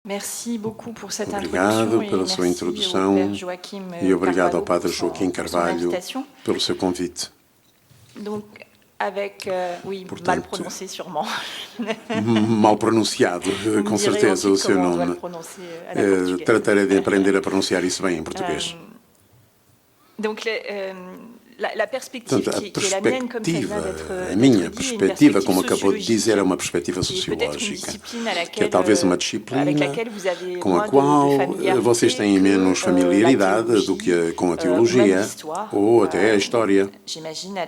Merci beaucoup pour cette Obrigado introduction pela sua et introdução merci au Père Joaquim e obrigado ao Carvalho Padre pour Joaquim son Carvalho invitation. pelo seu convite. Donc, avec, oui, mal Portanto, prononcé sûrement. Mal pronunciado, Vous me com direz certeza, o ensuite seu comment on doit le nome. prononcer à la portugaise. Tratarei de aprender a pronunciar isso bem em português. Donc, la perspective Portanto, qui est la mienne, comme ça vient a minha d'être dit, est une perspectiva, como perspective acabou de dizer, é uma sociologique, perspectiva qui est peut-être une sociológica, discipline à que é laquelle, talvez uma avec disciplina laquelle vous avez com a moins qual de familiarité vocês têm menos que la familiaridade do théologie, que com a ou même teologia l'histoire. ou até a história. J'imagine,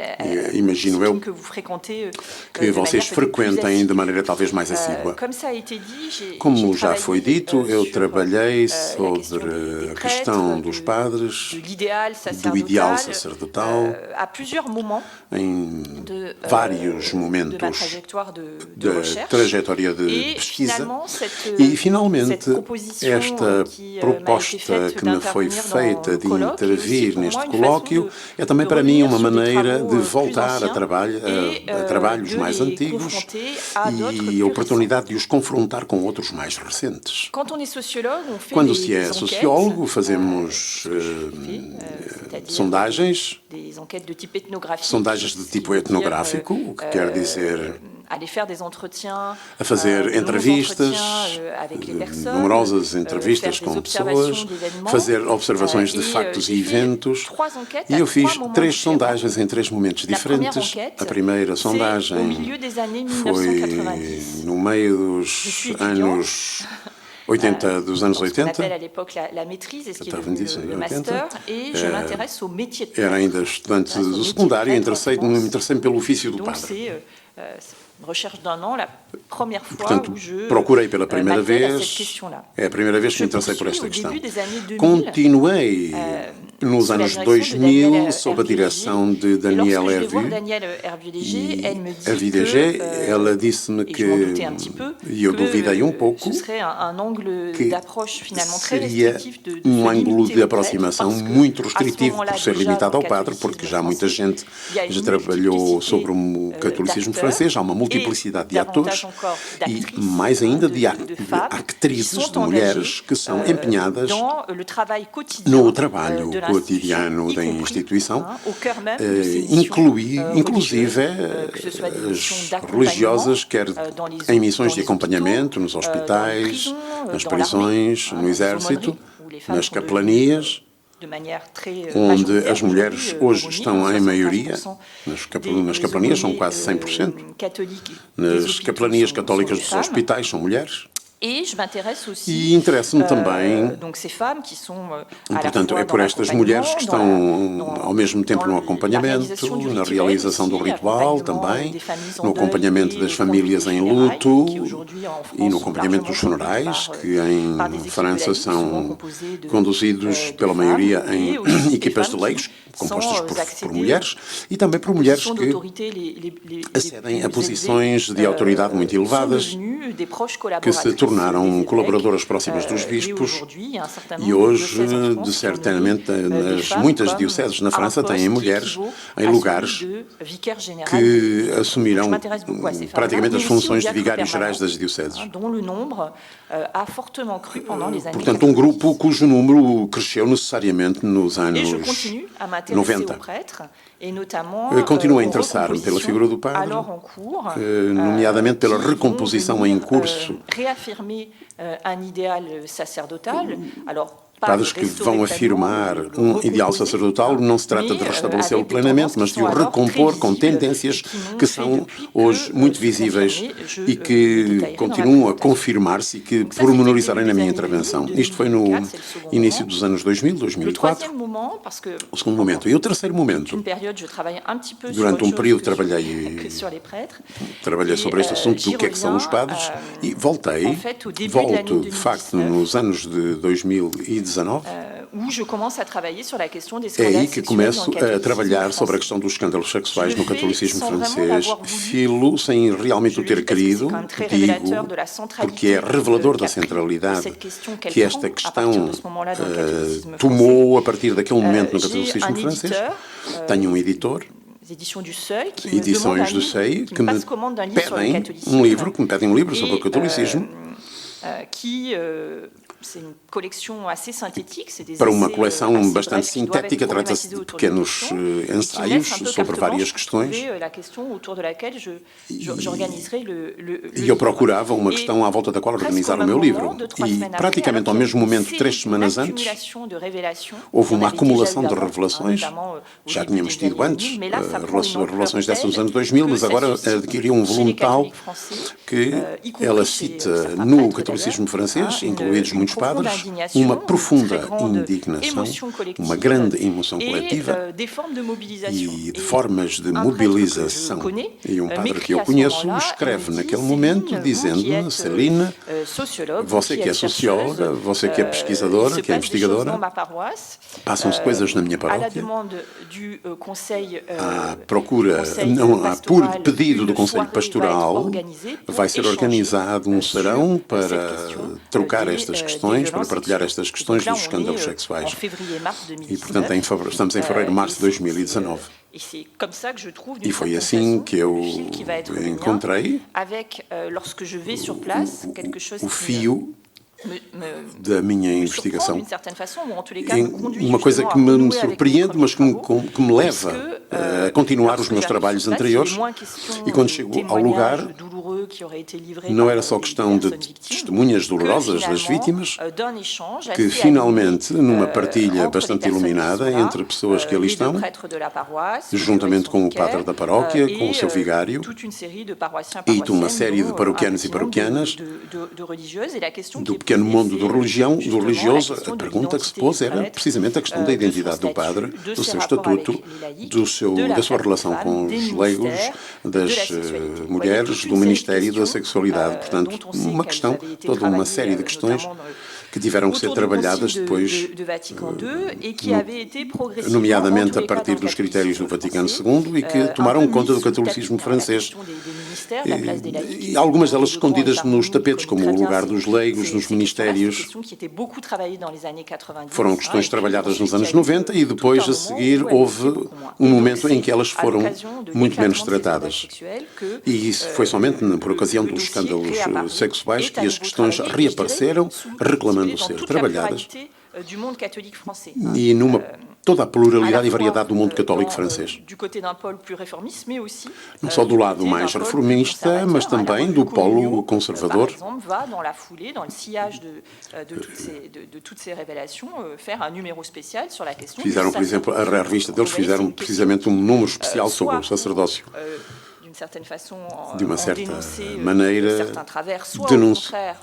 Imagino eu que vous fréquentez que de vocês manière peut-être plus frequentem de assídue. maneira talvez mais assídua. Comme ça a été dit, j'ai Como já travaillé, foi dito, eu sur, trabalhei la sobre question des a questão prêtres, dos padres, de l'idéal do ideal sacerdotal, sacerdotal, à plusieurs moments em de vários de ma momentos trajectoire de da recherche. trajetória de Et pesquisa. finalement, E, cette finalmente, proposition esta qui m'a été proposta faite que me foi d'intervenir dans feita le de colloque est aussi intervir pour moi neste une colóquio façon é também de para mim revenir uma sur des maneira travaux de plus voltar a, anciens a trabalhos de mais les antigos confronter à d'autres e plus a oportunidade de os confrontar com outros mais recentes. Quand on est sociologue, on fait Quando des se é enquêtes, sociólogo, fazemos c'est-à-dire sondagens, des enquêtes de type ethnographique, sondagens de tipo etnográfico, o que quer dizer aller faire des entretiens, a fazer entrevistas, avec les personnes, numerosas entrevistas faire des com observations pessoas, d'événements, fazer observações de factos e eventos. E eu fiz 3 sondagens em 3 momentos diferentes. A primeira sondagem foi no meio dos anos 80, dos anos 80. à l'époque la maîtrise, et ce qui est devenu le master, et je m'intéresse au métier de Era ainda estudante do secundário e interessei-me pelo ofício do Donc padre. c'est une recherche d'un an, la première fois Portanto, où je procurei pela primeira m'attelle à cette vez, question-là. é a primeira vez que Je me interessei por poursuis esta au questão. début des années 2000, Continuei nos sous la anos direction de 2000 Danielle sob a direção de Et Danielle lorsque je vais voir Hervieux. Danielle Hervieux-Léger, elle me dit A VDG, que, ela disse-me et que, je m'en doutais un petit peu, e eu duvidei pouco, ce serait un angle que d'approche finalement très seria restrictif de ângulo se limiter de au aproximação prêtre, muito parce que, restritivo por ser limitado ao padre, porque já muita gente já trabalhou sobre o catolicismo francês, há uma multiplicidade de atores e mais ainda de atrizes, de mulheres que são empenhadas no trabalho cotidiano da instituição, inclusive as religiosas, quer em missões de acompanhamento nos hospitais, nas prisões, no exército, nas capelanias, onde as mulheres hoje estão em maioria, nas capelanias são quase 100%, nas capelanias católicas dos hospitais são mulheres. E interessa-me também, portanto, é por estas mulheres que estão ao mesmo tempo no acompanhamento, na realização do ritual também, no acompanhamento das famílias em luto e no acompanhamento dos funerais, que em França são conduzidos pela maioria em equipas de leigos, compostas por mulheres, e também por mulheres que acedem a posições de autoridade muito elevadas, que se tornaram colaboradoras próximas dos bispos e hoje, certamente, nas muitas dioceses na França têm mulheres em lugares que assumiram praticamente as funções de vigários gerais das dioceses. Portanto, um grupo cujo número cresceu necessariamente nos anos 90. Continuo a interessar-me pela figura do padre, nomeadamente pela recomposição em curso. Padres que vão afirmar um ideal sacerdotal, não se trata de restabelecê-lo plenamente, mas de o recompor com tendências que são hoje muito visíveis e que continuam a confirmar-se e que pormenorizarem na minha intervenção. Isto foi no início dos anos 2000, 2004. O segundo momento. E o terceiro momento. Durante um período trabalhei sobre este assunto do que é que são os padres e volto, de facto, nos anos de 2019, é aí que começo a trabalhar sobre a questão dos escândalos sexuais no catolicismo francês. Filo sem realmente o ter querido, digo, porque é revelador da centralidade que esta questão tomou a partir daquele momento no catolicismo francês. Tenho um editor, Edições do Seuil, que me pedem um livro sobre o catolicismo. para uma coleção bastante sintética, trata-se de pequenos ensaios sobre várias questões. E eu procurava uma questão à volta da qual organizar o meu livro. E, praticamente ao mesmo momento, 3 semanas antes, houve uma acumulação de revelações. Já tínhamos tido antes revelações dessas nos anos 2000, mas agora adquiriu um volume tal que ela cita no catolicismo francês, incluídos muitos padres, uma profunda indignação, uma grande emoção coletiva e de formas de mobilização. E um padre que eu conheço escreve naquele momento dizendo-me: Céline, você que é socióloga, você que é pesquisadora, que é investigadora, passam-se coisas na minha paróquia. À procura, não, por pedido do Conselho Pastoral, vai ser organizado um serão para trocar estas questões, para partilhar estas questões dos escândalos sexuais. E, portanto, estamos em fevereiro, março de 2019. E foi assim que eu encontrei o fio da minha investigação. Uma coisa que me surpreende, mas que me leva a continuar os meus trabalhos anteriores. E quando chego ao lugar, não era só questão de testemunhas dolorosas das vítimas, que finalmente, numa partilha bastante iluminada entre pessoas que ali estão, juntamente com o padre da paróquia, com o seu vigário, e de uma série de paroquianos e paroquianas, do pequeno mundo do religioso, a pergunta que se pôs era precisamente a questão da identidade do padre, do seu estatuto, da sua relação com os leigos, das mulheres, do ministério da sexualidade. Portanto, uma questão, toda uma série de questões que tiveram que ser trabalhadas depois, nomeadamente a partir dos critérios do Vaticano II, e que tomaram conta do catolicismo francês. E algumas delas escondidas nos tapetes, como o lugar dos leigos, dos ministérios. Foram questões trabalhadas nos anos 90 e depois, a seguir, houve um momento em que elas foram muito menos tratadas. E isso foi somente por ocasião dos escândalos sexuais que as questões reapareceram, reclamando ser trabalhadas, e numa toda a pluralidade e variedade do mundo católico francês. Não só do lado mais reformista, mas também do polo conservador. Fizeram, por exemplo, a revista deles fizeram precisamente um número especial sobre o sacerdócio. De uma certa maneira, denunciar,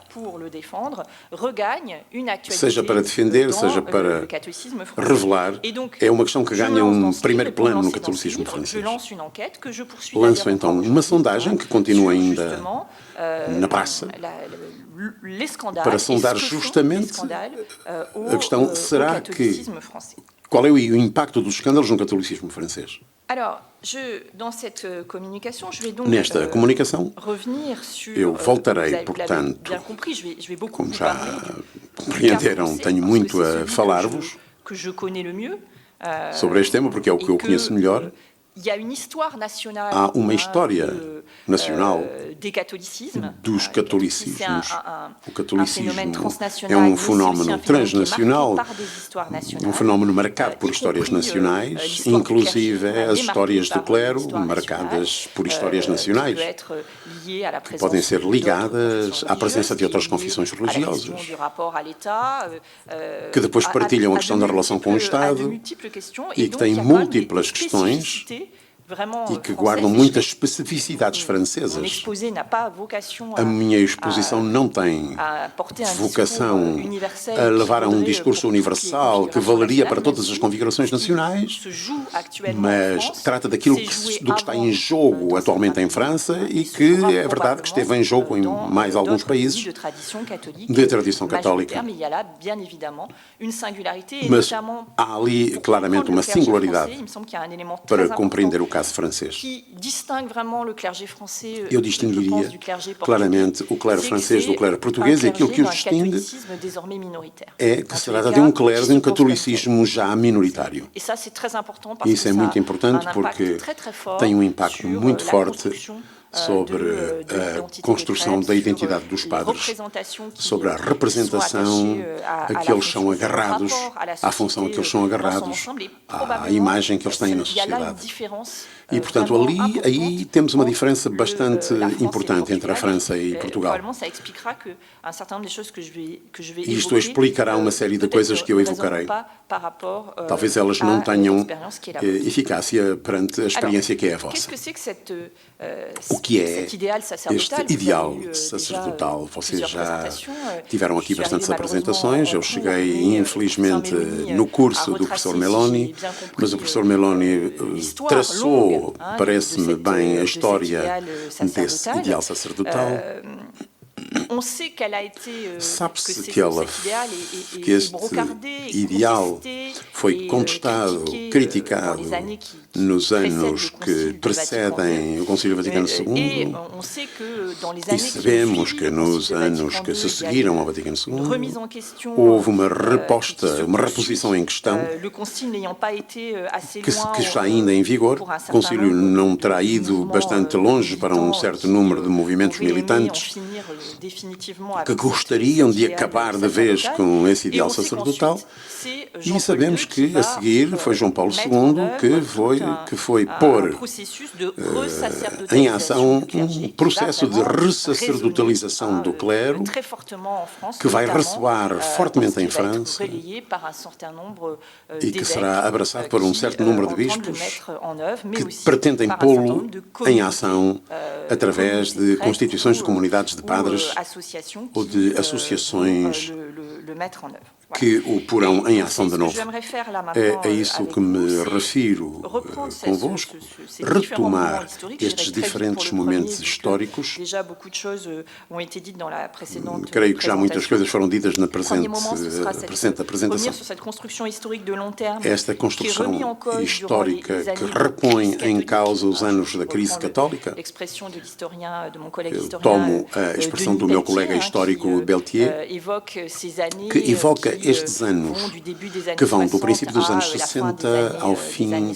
seja para defender, seja para revelar, é uma questão que ganha um primeiro plano no catolicismo francês. Lanço então uma sondagem que continua ainda na praça, para sondar justamente a questão: qual é o impacto dos escândalos no catolicismo francês? Nesta comunicação, eu voltarei, portanto, como já compreenderam, tenho muito a falar-vos sobre este tema, porque é o que eu conheço melhor. Há uma história nacional dos catolicismos. O catolicismo é um fenómeno transnacional, um fenómeno marcado por histórias nacionais, inclusive as histórias do clero, marcadas por histórias nacionais, que podem ser ligadas à presença de outras confissões religiosas, que depois partilham a questão da relação com o Estado e que têm múltiplas questões e que guardam muitas especificidades francesas. A minha exposição não tem vocação a levar a um discurso universal que valeria para todas as configurações nacionais, mas trata do que está em jogo atualmente em França e que é verdade que esteve em jogo em mais alguns países de tradição católica. Mas há ali claramente uma singularidade para compreender o caso francês. Eu distinguiria claramente o clero francês do clero português, e aquilo que os distingue é que se trata de um clero de um catolicismo já minoritário. E isso é muito importante porque tem um impacto muito forte sobre a construção da identidade dos padres, sobre a representação a que eles são agarrados, à função a que eles são agarrados, à imagem que eles têm na sociedade. E, portanto, aí temos uma diferença bastante importante entre a França e Portugal. E isto explicará uma série de coisas que eu evocarei. Talvez elas não tenham eficácia perante a experiência que é a vossa. O que é este ideal sacerdotal? Vocês já tiveram aqui bastantes apresentações. Eu cheguei, infelizmente, no curso do professor Meloni, mas o professor Meloni traçou, parece-me bem, a história desse ideal sacerdotal. Sabe-se que este ideal foi contestado, criticado nos anos que precedem o Concílio Vaticano II, e sabemos que nos anos que se seguiram ao Vaticano II houve uma reposição em questão que está ainda em vigor. O Concílio não terá ido bastante longe para um certo número de movimentos militantes que gostariam de acabar de vez com esse ideal sacerdotal, e sabemos que a seguir foi João Paulo II que foi pôr em ação um processo de ressacerdotalização do clero que vai ressoar fortemente em França e que será abraçado por um certo número de bispos que pretendem pô-lo em ação através de constituições de comunidades de padres ou de associações que o porão em ação de novo. É a isso que me refiro convosco, retomar estes diferentes momentos históricos. Creio que já muitas coisas foram ditas na presente apresentação. Esta construção histórica que repõe em causa os anos da crise católica. Eu tomo a expressão do meu colega histórico Beltier, que evoca estes anos que vão do princípio dos anos 60 ao fim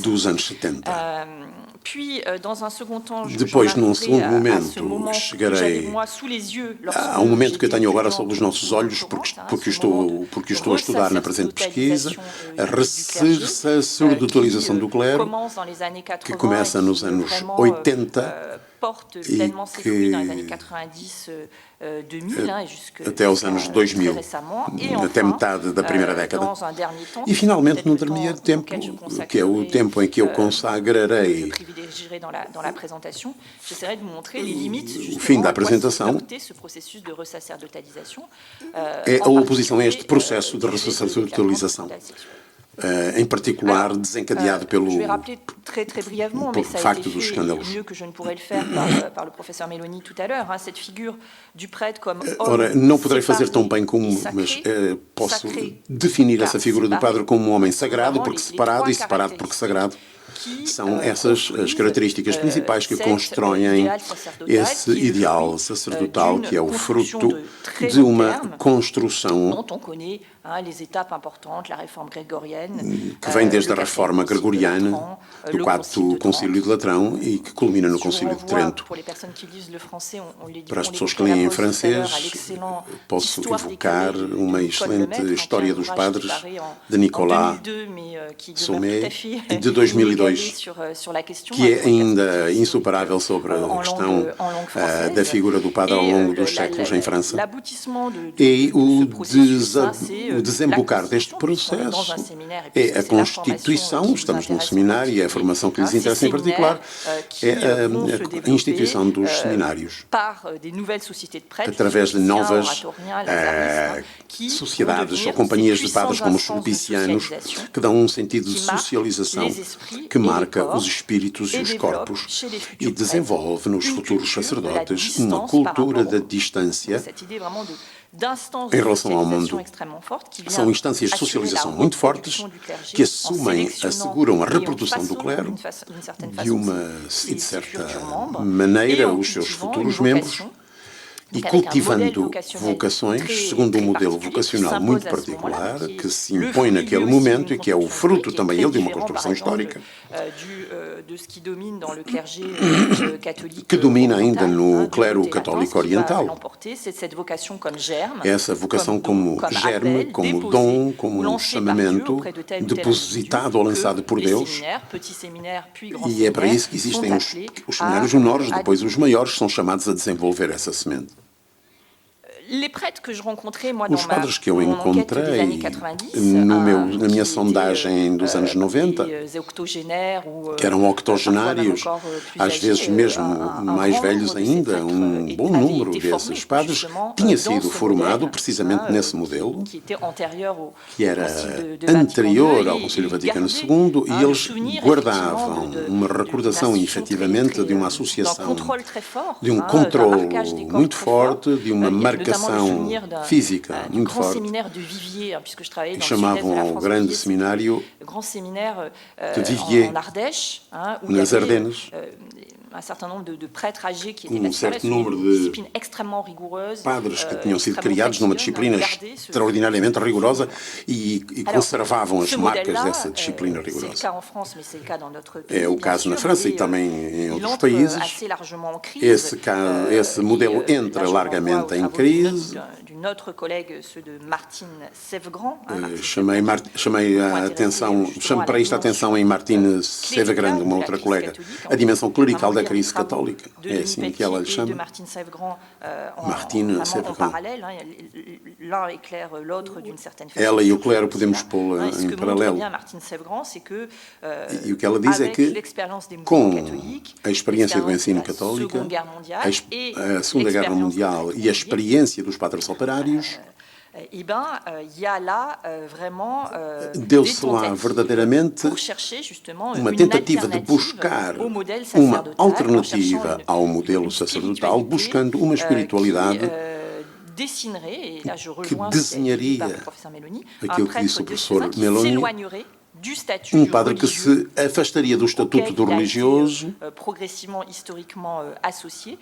dos anos 70. Depois, num segundo momento, chegarei a um momento que eu tenho agora sob os nossos olhos, porque estou a estudar na presente pesquisa, a ressacerdotalização do clero, que começa nos anos 80 e que até aos anos 2000, até metade da primeira década. E, finalmente, num determinado tempo, que é o tempo em que eu consagrarei o fim da apresentação, é a oposição a este processo de ressacerdotalização. Em particular desencadeado pelo facto dos escândalos. Ora, não poderei fazer tão bem como, mas posso definir essa figura do padre como um homem sagrado, porque separado, e separado porque sagrado. São essas as características principais que constroem esse ideal sacerdotal, que é o fruto de uma construção que vem desde a reforma gregoriana, do Quarto Concílio de Latrão e que culmina no Concílio de Trento. Para as pessoas que leem em francês, posso evocar uma excelente história dos padres de Nicolas Sommet, de 2002, que é ainda insuperável sobre a questão da figura do padre ao longo dos séculos em França. E o desembocar deste processo é a constituição, estamos num seminário, e é a formação que lhes interessa em particular, é a instituição dos seminários, através de novas sociedades ou companhias de padres como os sulpicianos, que dão um sentido de socialização que marca os espíritos e os corpos e desenvolve nos futuros sacerdotes uma cultura da distância em relação ao mundo. São instâncias de socialização muito fortes que asseguram a reprodução do clero de certa maneira, os seus futuros membros, e cultivando vocações segundo um modelo vocacional muito particular que se impõe naquele momento e que é o fruto também ele de uma construção histórica que domina ainda no clero católico oriental. Essa vocação como germe, como dom, como um chamamento depositado ou lançado por Deus. E é para isso que existem os seminários menores, depois os maiores, são chamados a desenvolver essa semente. Os padres que eu encontrei na minha sondagem dos anos 90, que eram octogenários, às vezes mesmo mais velhos ainda, um bom número desses padres tinha sido formado precisamente nesse modelo, que era anterior ao Concílio Vaticano II, e eles guardavam uma recordação, efetivamente, de uma associação, de um controle muito forte, de uma marcação física muito forte, e chamavam ao grande seminário de Viviers, nas Ardenas, um certo número de padres que tinham sido criados numa disciplina extraordinariamente rigorosa e conservavam as marcas dessa disciplina rigorosa. É o caso na França e também em outros países. Esse modelo entra largamente em crise. Chamo para isto a atenção em Martine Sévegrand, uma outra colega, a dimensão clerical da crise católica. É assim que ela lhe chama. Martine Sévegrand. Ela e o clero podemos pô-la em paralelo. E o que ela diz é que, com a experiência do ensino católico, a Segunda Guerra Mundial e a experiência dos padres operários, deu-se lá verdadeiramente uma tentativa de buscar uma alternativa ao modelo sacerdotal, buscando uma espiritualidade que desenharia aquilo que disse o professor Meloni, um padre que se afastaria do estatuto do religioso,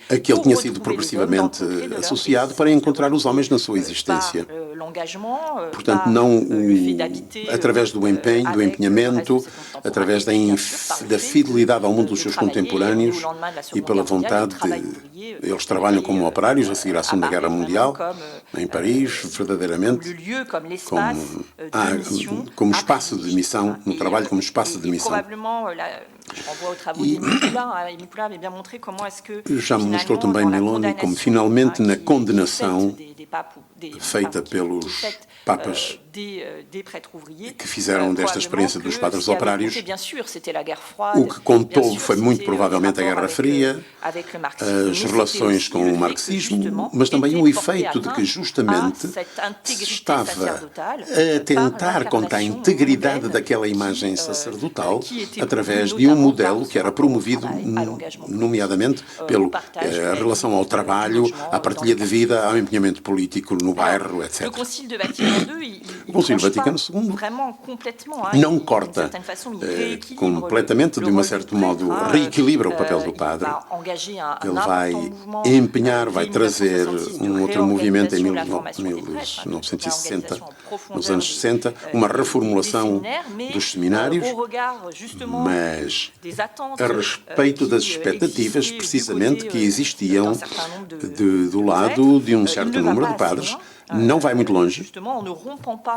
a que ele tinha sido progressivamente associado, para encontrar os homens na sua existência. Portanto, não através do empenho, do empenhamento, através da fidelidade ao mundo dos seus contemporâneos e pela vontade de... Eles trabalham como operários a seguir à Segunda Guerra Mundial, em Paris, verdadeiramente, como espaço de missão, no trabalho como espaço de missão. Já me mostrou também Meloni como finalmente na condenação feita pelos papas que fizeram desta experiência dos padres operários, o que contou foi muito provavelmente a Guerra Fria, as relações com o marxismo, mas também o efeito de que justamente se estava a tentar contra a integridade daquela imagem sacerdotal através de um modelo que era promovido, nomeadamente, pela relação ao trabalho, à partilha de vida, ao empenhamento político no bairro, etc. O Concílio Vaticano II não corta completamente, de um certo modo, reequilibra o papel do padre. Ele vai empenhar, vai trazer um outro movimento em 1960, nos anos 60, uma reformulação dos seminários, mas a respeito das expectativas, precisamente, que existiam do lado de um certo número de padres. Não vai muito longe,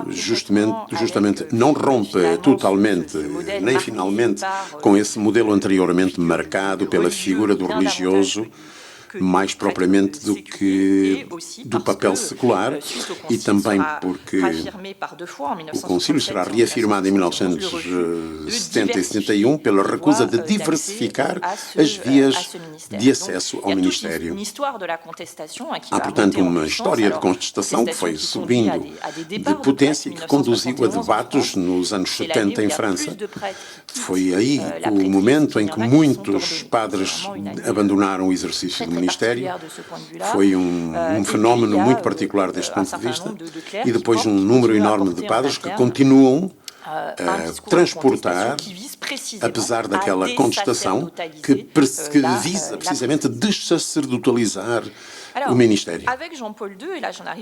justamente não rompe totalmente, nem finalmente, com esse modelo anteriormente marcado pela figura do religioso, mais propriamente do que do papel secular, e também porque o Concílio será reafirmado em 1970 e 71 pela recusa de diversificar as vias de acesso ao Ministério. Há, portanto, uma história de contestação que foi subindo de potência e que conduziu a debates nos anos 70 em França. Foi aí o momento em que muitos padres abandonaram o exercício do Ministério. Foi um fenómeno muito particular deste ponto de vista, e depois um número enorme de padres que continuam a transportar, apesar daquela contestação que visa precisamente dessacerdotalizar o Ministério.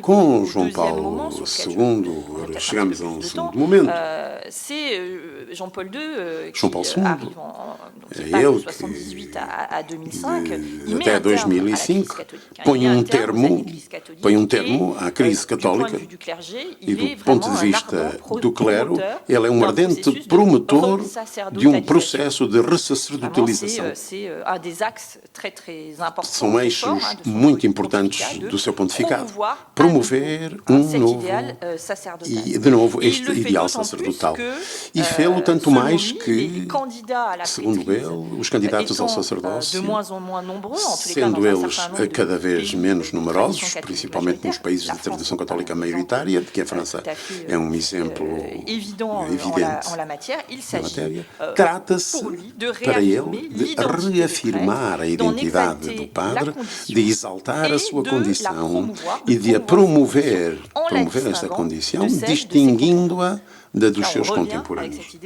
Com João Paulo II, chegamos a um segundo momento. João Paulo II, é ele que, até 2005, põe um termo à crise católica e, do ponto de vista do clero, ele é um ardente promotor de um processo de ressacerdotalização. São eixos muito importantes do seu pontificado. Promover este ideal sacerdotal. E fê-lo tanto mais que, segundo ele, os candidatos ao sacerdócio, sendo eles cada vez menos numerosos, principalmente nos países de tradição católica maioritária, de que a França é um exemplo evidente na matéria, trata-se, para ele, de reafirmar a identidade do padre, de exaltar a sua condição e de a promover esta condição, distinguindo-a dos seus contemporâneos.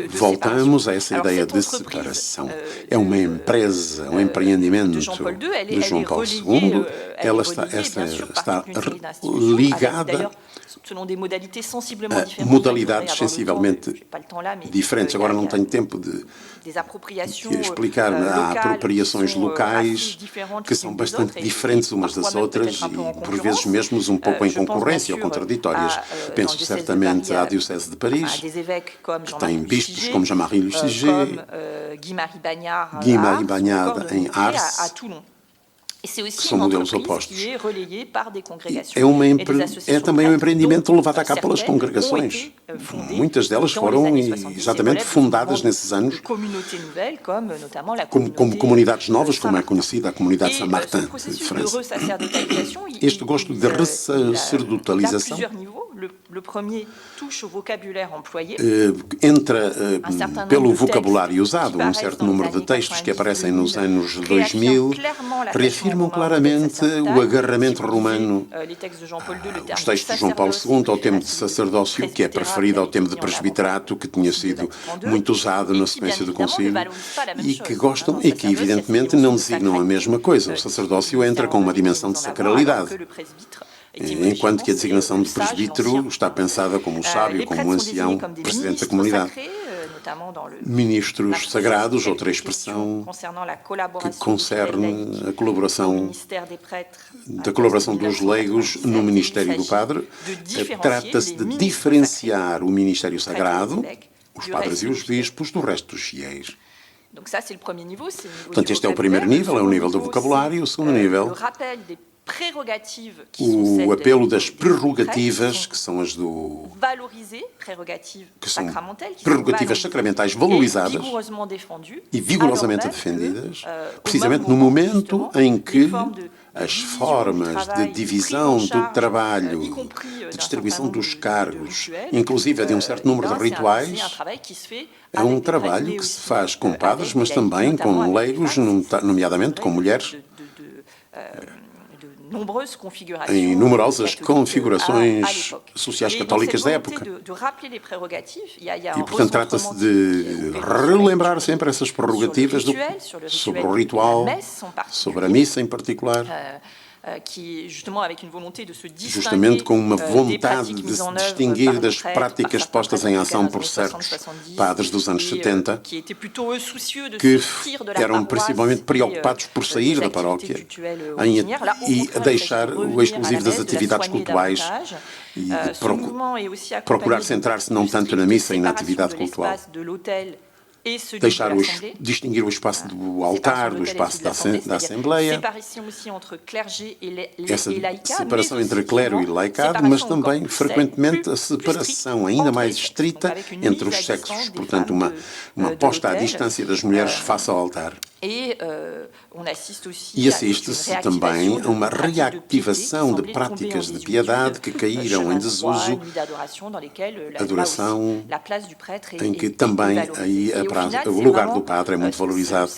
Voltamos a essa ideia de separação. É uma empresa, um empreendimento de João Paulo II. Ela está ligada a modalidades sensivelmente diferentes. Agora não tenho tempo de explicar. Há apropriações locais que são bastante diferentes umas das outras e, por vezes, mesmo um pouco em concorrência ou contraditórias. Penso certamente à Diocese de Paris, que tem bispos como Jean-Marie Lustiger, Guy-Marie Bagnard em Ars, que são modelos opostos. É também um empreendimento levado a cabo pelas congregações. Muitas delas foram exatamente fundadas nesses anos como comunidades novas, como é conhecida a comunidade Saint-Martin de França. Este gosto de ressacerdotalização entra pelo vocabulário usado. Um certo número de textos que aparecem nos anos 2000 reafirmam claramente o agarramento romano, os textos de João Paulo II, ao termo de sacerdócio, que é preferido ao termo de presbiterato, que tinha sido muito usado na sequência do concílio, e que gostam e que, evidentemente, não designam a mesma coisa. O sacerdócio entra com uma dimensão de sacralidade, enquanto que a designação de presbítero está pensada como sábio, como ancião, presidente da comunidade. Ministros sagrados, outra expressão que concerne a colaboração dos leigos no ministério do padre. Trata-se de diferenciar o ministério sagrado, os padres e os bispos, do resto dos fiéis. Portanto, este é o primeiro nível, é o nível do vocabulário. O segundo nível, o apelo das prerrogativas, que são as do... que são prerrogativas sacramentais valorizadas e vigorosamente defendidas, precisamente no momento em que as formas de divisão do trabalho, de distribuição dos cargos, inclusive de um certo número de rituais, é um trabalho que se faz com padres, mas também com leigos, nomeadamente com mulheres, em numerosas configurações sociais católicas da época. E, portanto, trata-se de relembrar sempre essas prerrogativas sobre o ritual, sobre a missa em particular, justamente com uma vontade de se distinguir das práticas postas em ação por certos padres dos anos 70, que eram principalmente preocupados por sair da paróquia e deixar o exclusivo das atividades cultuais e procurar centrar-se não tanto na missa e na atividade cultual. Distinguir o espaço do altar do espaço da Assembleia, essa separação entre clero e laicado, mas também, frequentemente, a separação ainda mais estrita entre os sexos, portanto, uma posta à distância das mulheres face ao altar. E assiste-se também a uma reativação de práticas de piedade que caíram em desuso, adoração, em que também aí o lugar do padre é muito valorizado.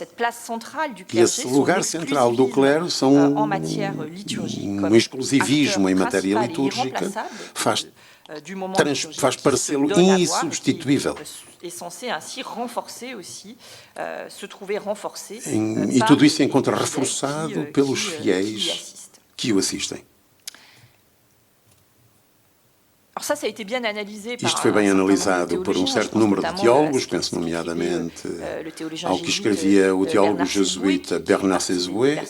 E esse lugar central do clero são um exclusivismo em matéria litúrgica, faz parecê-lo insubstituível. E tudo isso se encontra reforçado pelos fiéis que o assistem. Isto foi bem analisado por um certo número de teólogos, penso nomeadamente ao que escrevia o teólogo jesuíta Bernard Sesouet,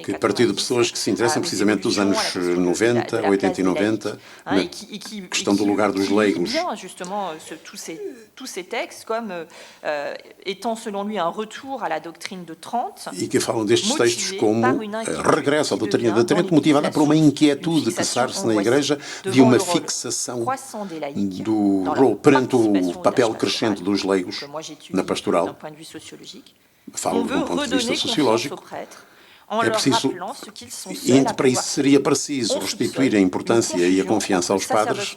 que partiu de pessoas que se interessam precisamente dos anos 90, 80 e 90, na questão do lugar dos leigos. E que falam destes textos como regresso à doutrina de Trento, motivada por uma inquietude que sarce na Igreja de uma fixação do rol perante o papel crescente dos leigos na pastoral. Falo de um ponto de vista sociológico. É preciso, e para isso seria preciso restituir a importância e a confiança aos padres,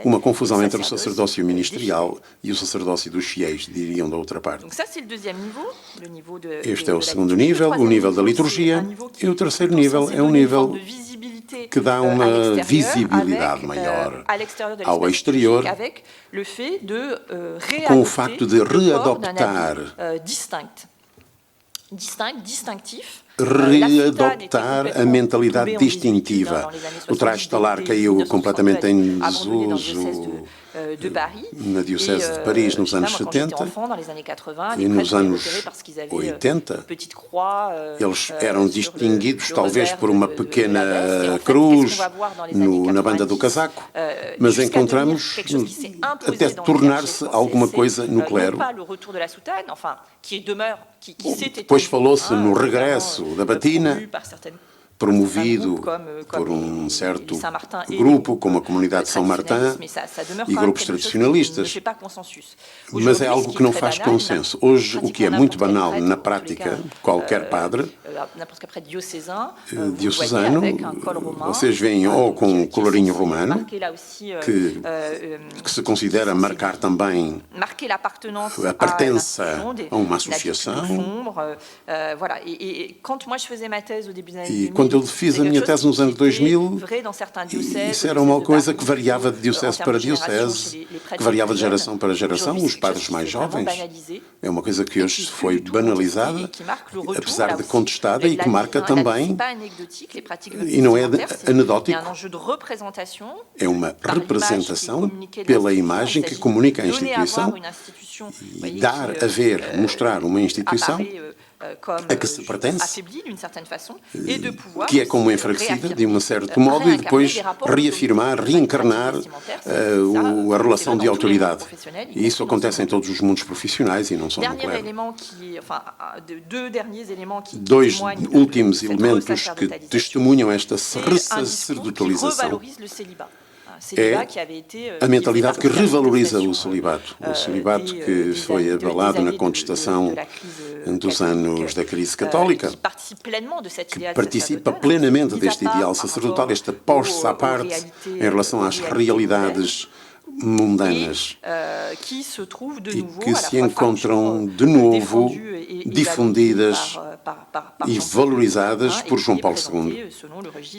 uma confusão entre o sacerdócio ministerial e o sacerdócio dos fiéis, diriam da outra parte. Este é o segundo nível, o nível da liturgia, e o terceiro nível é um nível que dá uma visibilidade maior ao exterior, com o facto de readoptar a mentalidade distintiva. O traje talar caiu completamente em desuso na Diocese de Paris nos anos 70 e nos anos 80 eles eram distinguidos talvez por uma pequena cruz na banda do casaco, mas encontramos até tornar-se alguma coisa no clero. Depois falou-se no regresso da batina, promovido por um certo grupo, como a comunidade de São Martin e grupos tradicionalistas. Mas é algo que não faz consenso. Hoje, o que é muito banal na prática, qualquer padre diocesano, vocês veem ou com um colorinho romano, que se considera marcar também a pertença a uma associação. E quando eu fiz a minha tese nos anos 2000, isso era uma coisa que variava de diocese para diocese, que variava de geração para geração, os padres mais jovens. É uma coisa que hoje foi banalizada, apesar de contestada, e que marca também, e não é anedótico, é uma representação pela imagem que comunica a instituição, e dar a ver, mostrar uma instituição a que se pertence, que é como enfraquecida de um certo modo, e depois reafirmar, reencarnar a relação de autoridade. E isso acontece em todos os mundos profissionais e não só no clero. Dois últimos elementos que testemunham esta ressacerdotalização é a mentalidade que revaloriza o celibato. O celibato que foi abalado na contestação dos anos da crise católica, que participa plenamente deste ideal sacerdotal, esta posse à parte em relação às realidades mundanas e que se encontram de novo difundidas e valorizadas por João Paulo II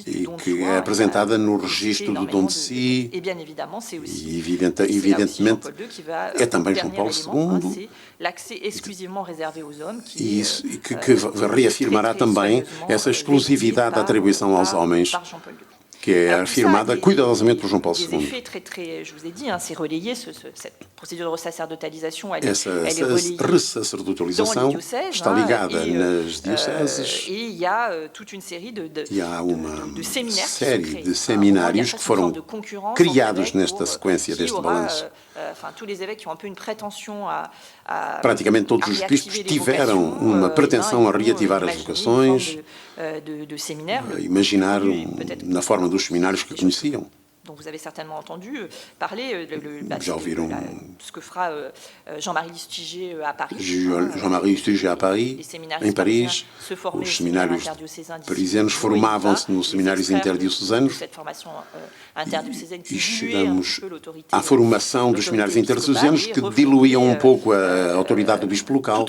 e que é apresentada no registro do dom de si, e evidentemente é também João Paulo II e que reafirmará também essa exclusividade da atribuição aos homens, que é afirmada cuidadosamente por João Paulo II. Essa ressacerdotalização está ligada nas dioceses e há uma série de seminários que foram criados nesta sequência deste balanço. Praticamente todos os bispos tiveram uma pretensão a reativar as vocações, a imaginar na forma dos seminários que conheciam. Já ouviram Jean-Marie Lustiger à Paris, em Paris. Os seminários parisianos formavam-se nos seminários interdiocesanos e chegamos à formação dos seminários interdiocesanos que diluíam um pouco a autoridade do bispo local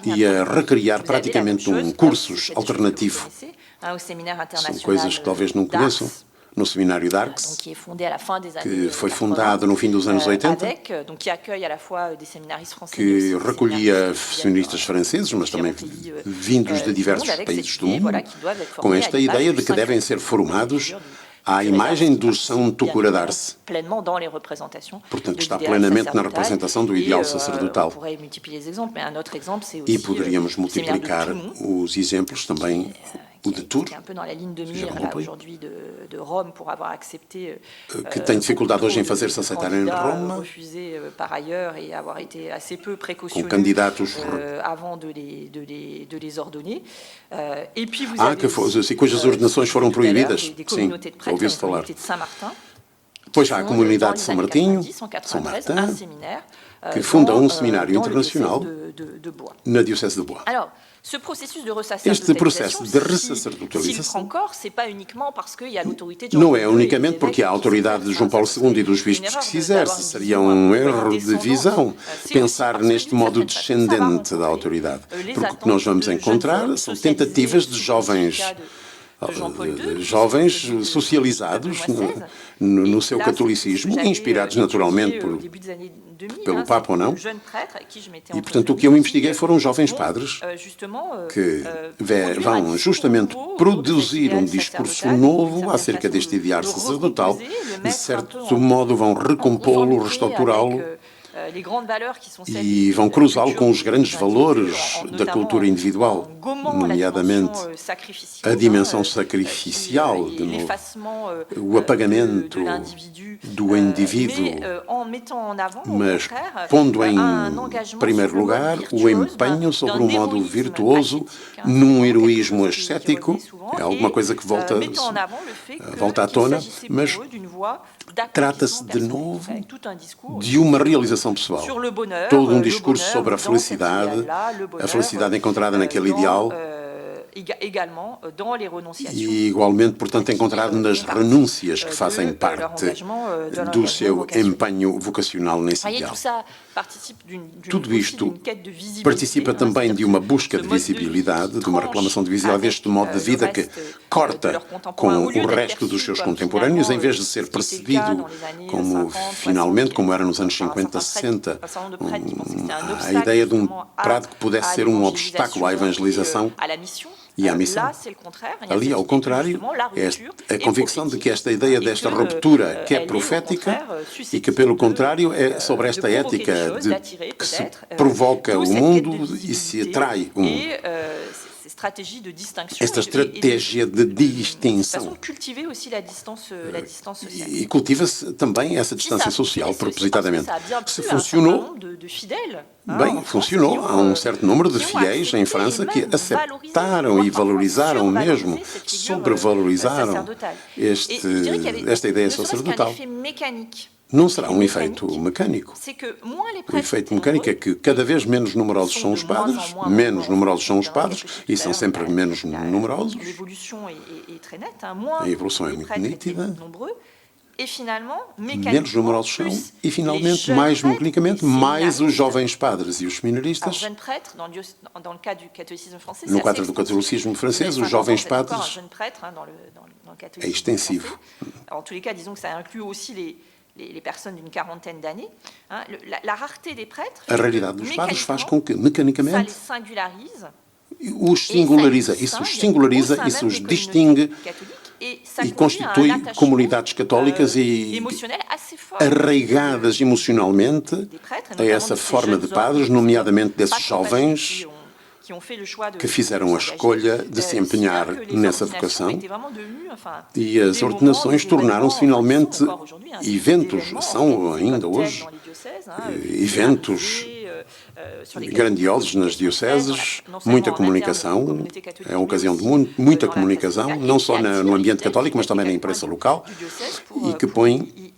e a recriar praticamente um curso alternativo. São coisas que talvez não conheçam. no seminário d'Arcs, que foi fundado no fim dos anos 80, que recolhia seminaristas franceses, mas também vindos de diversos países do mundo, com esta ideia de que devem ser formados à imagem do São Tucura d'Ars. Portanto, está plenamente na representação do ideal sacerdotal. E poderíamos multiplicar os exemplos também. O de Tours, que tem dificuldade hoje em fazer-se aceitar em Roma, com candidatos cujas ordenações foram proibidas. Sim, ouviu-se falar. Depois há a comunidade de São Martinho, São Martin, que funda um seminário internacional na Diocese de Bois. Este processo de ressacerdotalização não é unicamente porque há a autoridade de João Paulo II e dos bispos que se exerce. Seria um erro de visão pensar neste modo descendente da autoridade. Porque o que nós vamos encontrar são tentativas de jovens socializados no seu catolicismo, inspirados naturalmente pelo Papa ou não. E, portanto, o que eu investiguei foram jovens padres que vão justamente produzir um discurso novo acerca deste ideal sacerdotal, de certo modo vão recompô-lo, restaurá-lo, e vão cruzá-lo com os grandes valores da cultura individual, nomeadamente a dimensão sacrificial, de novo, o apagamento do indivíduo, mas pondo em primeiro lugar o empenho sobre um modo virtuoso num heroísmo ascético, é alguma coisa que volta à tona, mas trata-se de novo de uma realização pessoal. Todo um discurso sobre a felicidade encontrada naquele ideal, e igualmente, portanto, encontrado nas renúncias que fazem parte do seu empenho vocacional nesse ideal. Tudo isto participa também de uma busca de visibilidade, de uma reclamação de visibilidade deste modo de vida que corta com o resto dos seus contemporâneos, em vez de ser percebido como era nos anos 50, 60, a ideia de um prado que pudesse ser um obstáculo à evangelização e à missão. Ali, ao contrário, é a convicção de que esta ideia desta ruptura que é profética e que, pelo contrário, é sobre esta ética que se provoca o mundo e se atrai o mundo. Esta estratégia de distinção. E cultiva-se também essa distância social, propositadamente. Se funcionou, bem, funcionou. Há um certo número de fiéis em França que aceptaram e valorizaram mesmo, sobrevalorizaram esta ideia sacerdotal. Não será um efeito mecânico. O efeito mecânico é que cada vez menos numerosos são os padres, e são sempre menos numerosos. A evolução é muito nítida. Menos numerosos são, e finalmente, mais mecanicamente, mais os jovens padres e os seminaristas. No quadro do catolicismo francês, os jovens padres é extensivo. A raridade dos padres faz com que, mecanicamente, os singulariza, isso os distingue e constitui comunidades católicas e arraigadas emocionalmente a essa forma de padres, nomeadamente desses jovens que fizeram a escolha de se empenhar nessa vocação, e as ordenações tornaram-se finalmente eventos, são ainda hoje, eventos grandiosos nas dioceses, muita comunicação, é uma ocasião de muita comunicação, não só no ambiente católico, mas também na imprensa local, e que põe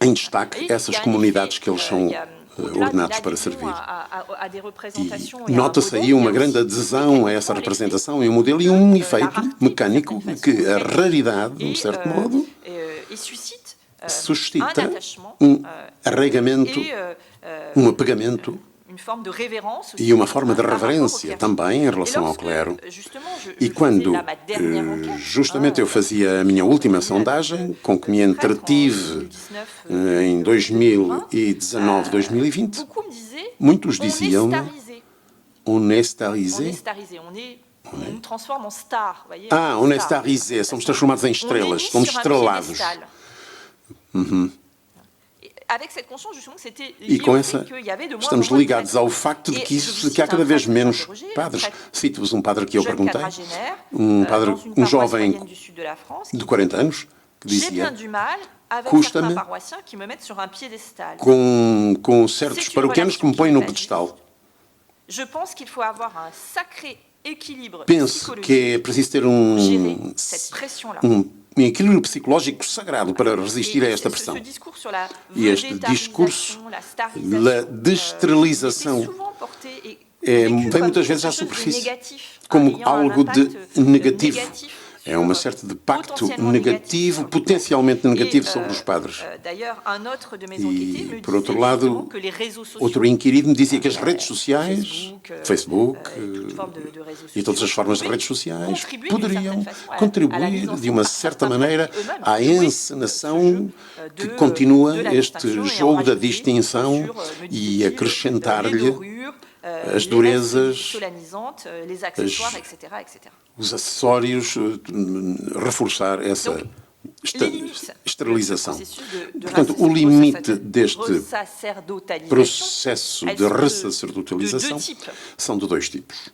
em destaque essas comunidades que eles são ordenados para servir. E nota-se aí uma grande adesão a essa representação e um modelo e um efeito mecânico que a raridade, de um certo modo, suscita um arraigamento, um apegamento e uma forma de reverência também em relação ao clero. E quando justamente eu fazia a minha última sondagem, com que me entretive em 2019, 2020, muitos diziam-me honestarisé. On nous transforme en star, voyez. Honestarisé, somos transformados em estrelas, somos estrelados. E com essa, estamos ligados ao facto de que há cada vez menos padres. Cito-vos um padre que eu perguntei, um jovem de 40 anos, que dizia: custa-me com certos paroquianos que me põem no pedestal. Penso que é preciso ter um equilíbrio psicológico sagrado para resistir a esta pressão. E este discurso da desterilização vem muitas vezes à superfície como algo de negativo. É uma certa de pacto negativo, potencialmente negativo sobre os padres. E, por outro lado, outro inquirido me dizia que as redes sociais, Facebook e todas as formas de redes sociais, poderiam contribuir de uma certa maneira à encenação que continua este jogo da distinção e acrescentar-lhe as durezas, os acessórios, reforçar essa esterilização. Portanto, o limite deste processo de ressacerdotalização são de dois tipos.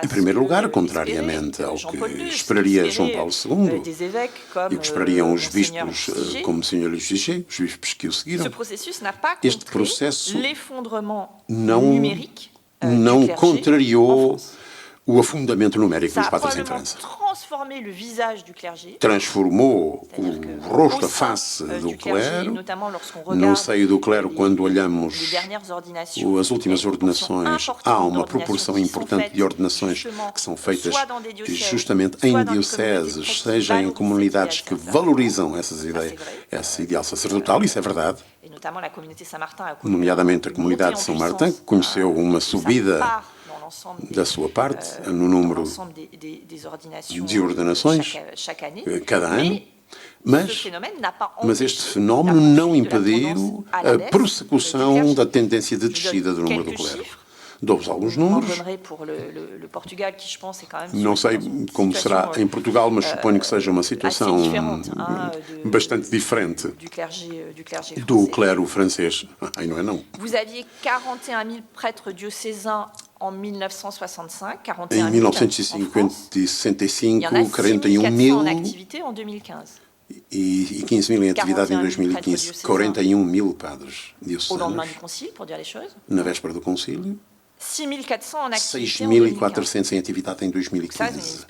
Em primeiro lugar, contrariamente ao que esperaria João Paulo II e que esperariam os bispos como o Sr. Luís Gichet, os bispos que o seguiram, este processo não contrariou o afundamento numérico dos padres em França. Transformou o rosto, a face do clero. No seio do clero, quando olhamos as últimas ordenações, há uma proporção importante de ordenações que são feitas justamente em dioceses, seja em comunidades que valorizam essa ideal sacerdotal, isso é verdade. Nomeadamente a comunidade de São Martin, que conheceu uma subida da sua parte no número de ordenações cada ano, mas este fenómeno não impediu a prossecução da tendência de descida do número do clero. Dou-vos alguns números. Não sei como será em Portugal, mas suponho que seja uma situação bastante diferente do clero francês. Ai, não é não. Vous aviez 41 000 prêtres diocésains en 1965, em 1965, 41 mil e 15 mil em atividade em 2015. 41 mil padres diocesanos na véspera do concílio. 6.400 em atividade em 2015.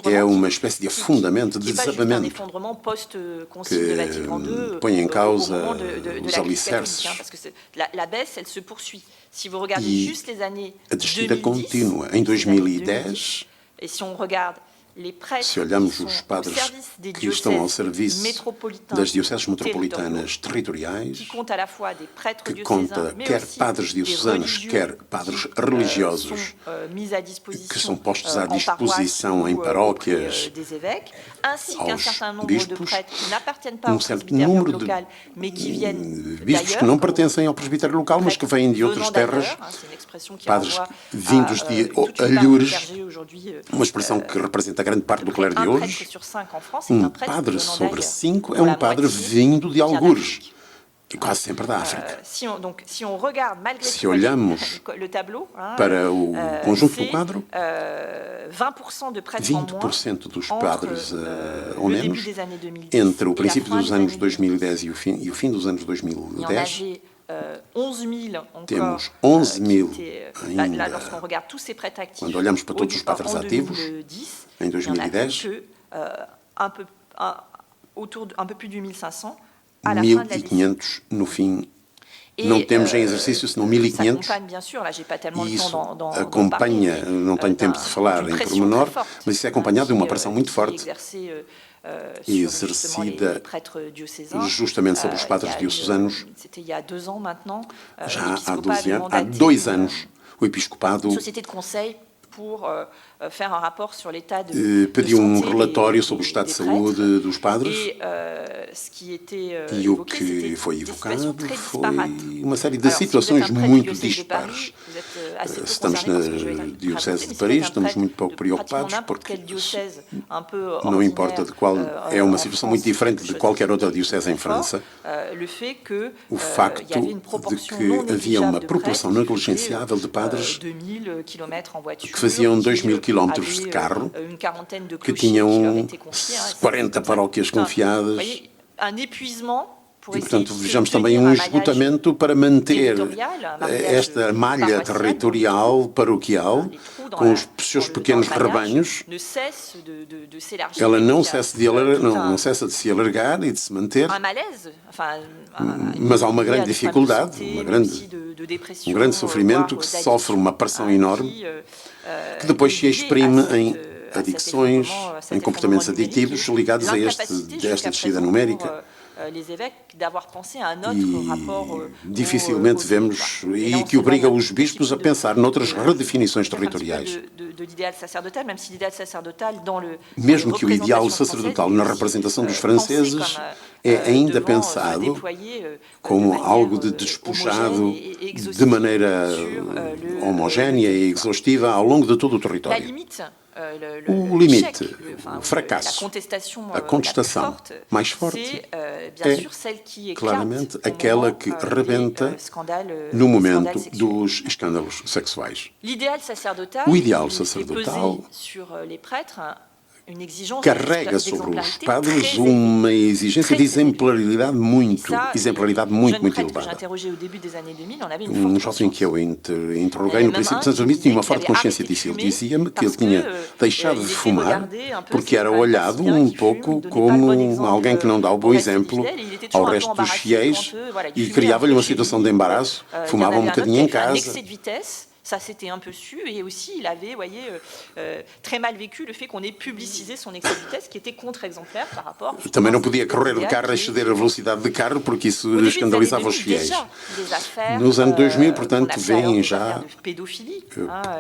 É uma espécie de afundamento, de desabamento, que põe em causa os alicerces. E a descida contínua. Em 2010, se olharmos os padres que estão ao serviço das dioceses metropolitanas territoriais, que conta quer padres diocesanos, quer padres religiosos, que são postos à disposição em paróquias aos bispos, um certo número de bispos que não pertencem ao presbitério local, mas que vêm de outras terras, padres vindos de Alhures, uma expressão que representa grande parte do clero de hoje. Um padre sobre 5 é um padre vindo de algures, e quase sempre da África. Se olhamos para o conjunto do quadro, 20% dos padres onenos, entre o princípio dos anos 2010 e o fim dos anos 2010, temos 11 mil ainda, quando olhamos para todos os padres ativos, em 2010, 1.500 no fim. Não temos em exercício senão 1.500, e isso acompanha, não tenho tempo de falar em pormenor, mas isso é acompanhado de uma pressão muito forte exercida justamente sobre os padres diocesanos já há 2 anos. O episcopado pediu relatório sobre o estado de saúde dos padres e o que foi evocado foi uma série de situações muito dispares. Estamos na Diocese de Paris, estamos muito pouco preocupados porque não importa de qual, é uma situação muito diferente de qualquer outra diocese em França. O facto de que havia uma proporção negligenciável de padres que faziam 2.000 quilómetros de carro, que tinham 40 paróquias confiadas. E, portanto, vejamos também um esgotamento para manter esta malha territorial, paroquial, com os seus pequenos rebanhos. Ela não cessa de se alargar e de se manter. Mas há uma grande dificuldade, um grande sofrimento que sofre uma pressão enorme, que depois se exprime em adicções, em comportamentos aditivos ligados a esta descida numérica. E dificilmente vemos, e que obriga os bispos a pensar noutras redefinições territoriais. Mesmo que o ideal sacerdotal na representação dos franceses é ainda pensado como algo de despojado de maneira homogénea e exaustiva ao longo de todo o território. O limite, o fracasso, a contestação mais forte é claramente aquela que rebenta no momento dos escândalos sexuais. O ideal sacerdotal carrega sobre os padres uma exigência de exemplaridade muito elevada. Um jovem que eu interroguei no princípio dos anos 2000 tinha uma forte consciência disso. Ele dizia-me que ele tinha deixado de fumar porque era olhado um pouco como alguém que não dá o bom exemplo ao resto dos fiéis e criava-lhe uma situação de embaraço. Fumava um bocadinho em casa. Ça, c'était un peu su. Et aussi, il avait, vous voyez, très mal vécu le fait qu'on ait publicisé son excès de vitesse, qui était contre-exemplaire par rapport... Também não podia correr de carro a exceder a velocidade de carro, porque isso escandalizava os fiéis. Nos anos 2000, portanto, vêm já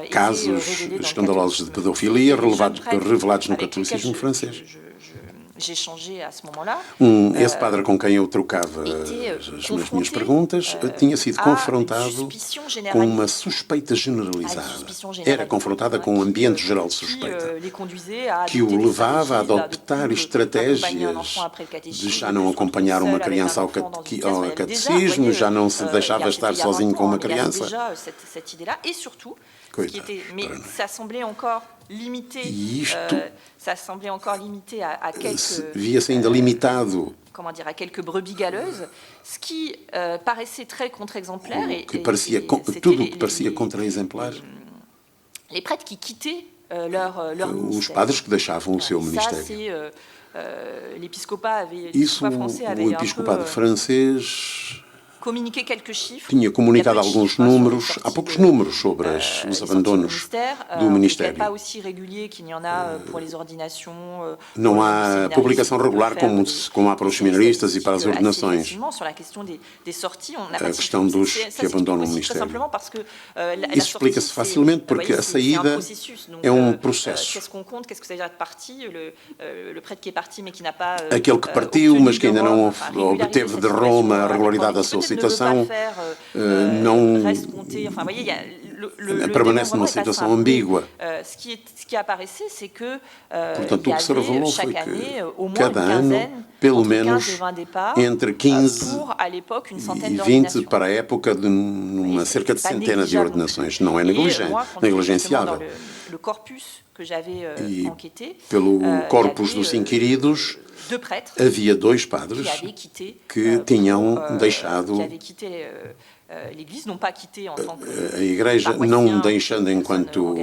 casos escandalosos de pedofilia revelados no catolicismo francês. Esse padre com quem eu trocava as minhas perguntas tinha sido confrontado com uma suspeita generalizada. Era confrontada com um ambiente geral de suspeita que o levava a adoptar estratégias de já não acompanhar uma criança ao catecismo, já não se deixava estar sozinho com uma criança. Mais ça semblait encore limité. Ça semblait encore limité à quelques. Via-se ainda limitado. Comment dire, à quelques brebis galeuses, ce qui paraissait très contre-exemplaire. Tudo o que parecia contra-exemplar. Les prêtres qui quittaient leur ministère. Os padres que deixavam o seu ministério. Isso, o episcopado francês tinha comunicado alguns números, há poucos números sobre os abandonos do Ministério. Não há publicação regular como há para os seminaristas e para as ordenações. A questão dos que abandonam o Ministério. Isso explica-se facilmente porque a saída é um processo. Aquele que partiu, mas que ainda não obteve de Roma a regularidade da sua situação, não permanece numa situação ambígua. Portanto, o que se revelou foi que cada ano, pelo menos entre 15 e 20 para a época de cerca de centena de ordenações. Não é negligenciável. E pelo corpus dos inquiridos, havia 2 padres que tinham deixado a Igreja, não deixando enquanto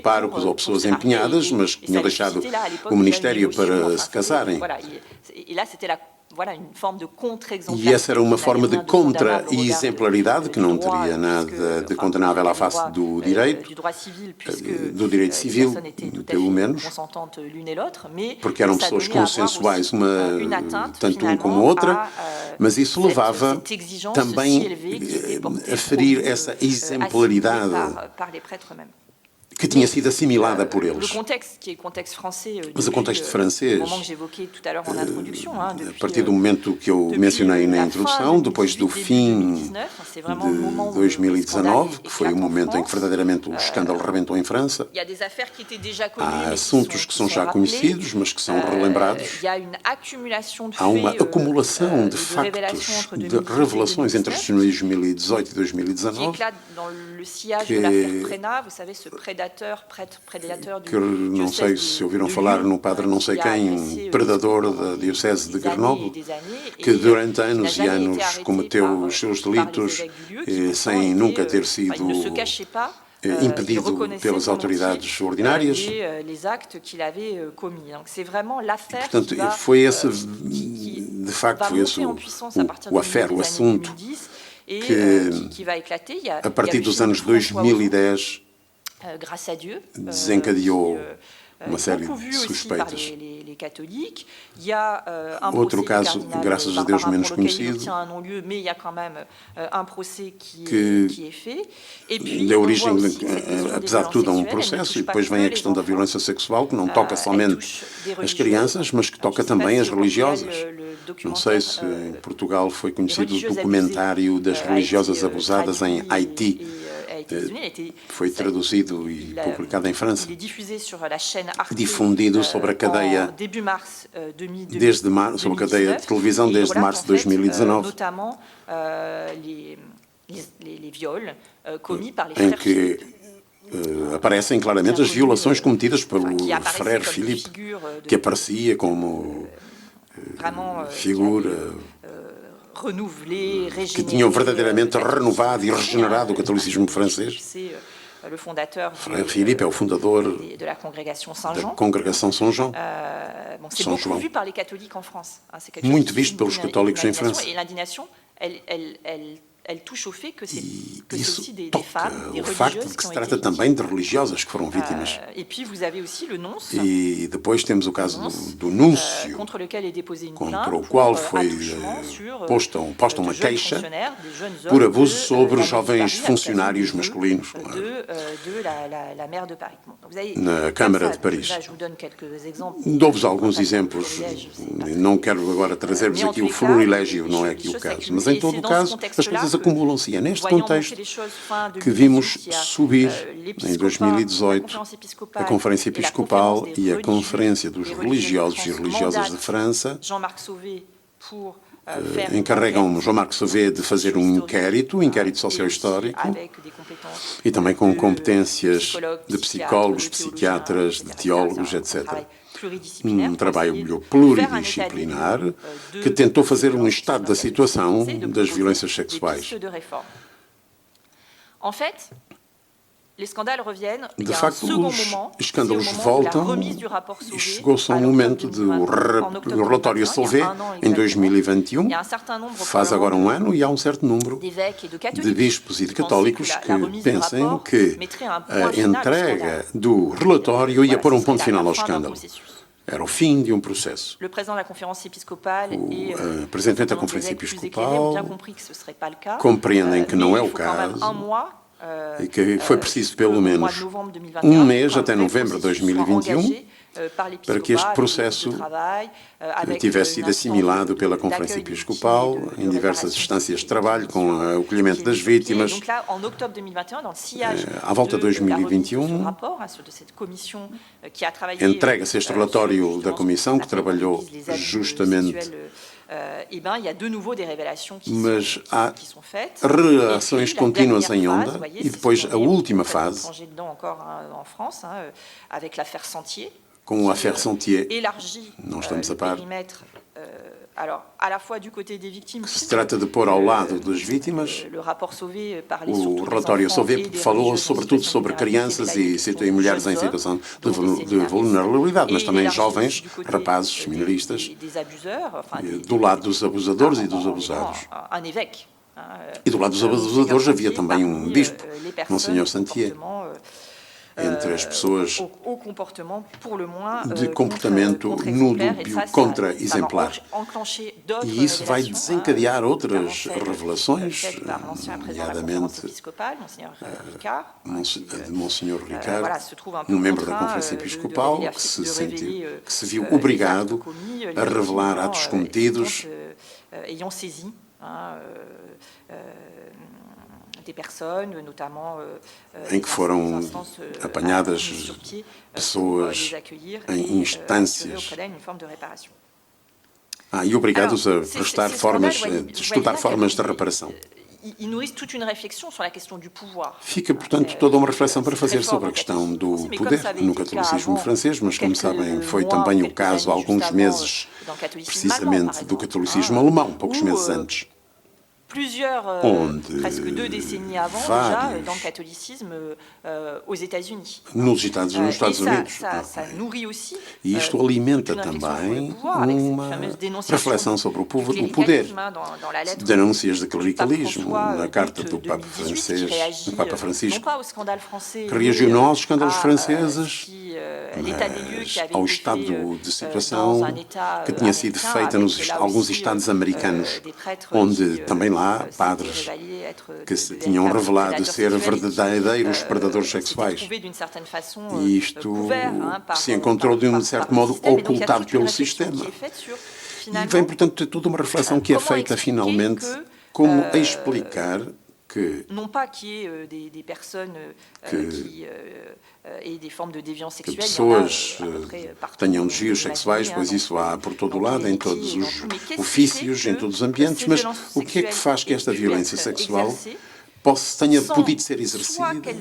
párocos ou pessoas empenhadas, mas tinham deixado o ministério para se casarem. E essa era uma forma de contra-exemplaridade que não teria nada de condenável à face do direito civil, pelo menos, porque eram pessoas consensuais, tanto um como outra, mas isso levava também a ferir essa exemplaridade que tinha sido assimilada por eles. Mas o contexto francês, a partir do momento que eu mencionei na introdução, depois do fim de 2019, que foi o momento em que verdadeiramente o escândalo rebentou em França, há assuntos que são já conhecidos, mas que são relembrados. Há uma acumulação de factos, de revelações entre 2018 e 2019, que não sei se ouviram falar no padre não sei quem, predador da diocese de Grenoble, que durante anos e anos cometeu os seus delitos sem nunca ter sido impedido pelas autoridades ordinárias. Portanto, foi esse, de facto, foi esse o assunto que, a partir dos anos 2010, desencadeou uma série de suspeitas. Outro caso, graças a Deus, menos conhecido, que deu origem, apesar de tudo, a um processo, e depois vem a questão da violência sexual, que não toca somente as crianças, mas que toca também as religiosas. Não sei se em Portugal foi conhecido o documentário das religiosas abusadas em Haiti. Foi traduzido e publicado em França, difundido sobre a cadeia sobre a cadeia de televisão desde março de 2019, em que aparecem claramente as violações cometidas pelo Frère Philippe, que aparecia como figura que tinham verdadeiramente renovado e regenerado o catolicismo francês. Frère Philippe é o fundador da Congregação São João. Muito visto pelos católicos em França. E isso toca o facto de que se trata também de religiosas que foram vítimas. E depois temos o caso do núncio, contra o qual foi posta uma queixa por abuso sobre jovens funcionários masculinos na Câmara de Paris. Dou-vos alguns exemplos, não quero agora trazer-vos aqui o florilégio, não é aqui o caso, mas em todo o caso as coisas acumulam-se. É neste contexto que vimos subir, em 2018, a Conferência Episcopal e a Conferência dos Religiosos e Religiosas de França encarregam Jean-Marc Sauvé de fazer um inquérito socio-histórico, e também com competências de psicólogos, psiquiatras, de teólogos, etc. Um trabalho pluridisciplinar que tentou fazer um estado da situação das violências sexuais. De facto, os escândalos voltam e chegou-se a um momento do relatório Sauvé, em 2021, faz agora um ano, e há um certo número de bispos e de católicos que pensam que a entrega do relatório ia pôr um ponto final ao escândalo. Era o fim de um processo. O presidente da Conferência Episcopal compreendem que não é o caso e que foi preciso pelo menos um mês, até novembro de 2021, para que este processo tivesse sido assimilado pela Conferência Episcopal em diversas instâncias de trabalho, com o acolhimento das vítimas. À volta de 2021, entrega-se este relatório da Comissão, que trabalhou justamente. Mas há reações contínuas em onda, e depois a última fase, com a Affaire Sentier, não estamos a par, alors, à la fois du côté des victimes, se trata de pôr ao lado das vítimas. O relatório Sauvé falou sobretudo sobre crianças e mulheres em situação de vulnerabilidade, mas também jovens, rapazes, minoristas, do lado dos abusadores e dos abusados. E do lado dos abusadores havia também um bispo, Monsenhor Santier, entre as pessoas de comportamento núdubio, contra-exemplar. E isso vai desencadear outras revelações, nomeadamente de Monsenhor Ricard, um membro da Conferência Episcopal, que se viu obrigado a revelar atos cometidos em que foram apanhadas pessoas em instâncias e obrigados a estudar formas de reparação. Fica, portanto, toda uma reflexão para fazer sobre a questão do poder no catolicismo francês, mas, como sabem, foi também o caso há alguns meses, precisamente, do catolicismo alemão, poucos meses antes. Presque 2 décennies avant, déjà, dans le catholicisme aux États-Unis. Nos Estados Unidos. E isto alimenta também uma reflexão sobre o poder. Denúncias de clericalismo na carta do Papa Francisco, que reagiu não aos escândalos franceses, mas ao estado de situação que tinha sido feita nos alguns estados americanos, onde também lá padres que se tinham revelado ser verdadeiros predadores sexuais. E isto se encontrou, de um certo modo, ocultado pelo sistema. E vem, portanto, de toda uma reflexão que é feita, finalmente, como explicar que pessoas tenham desvios sexuais, pois isso há por todo o lado, em todos os ofícios, em todos os ambientes, mas o que é que faz que esta violência sexual tenha podido ser exercida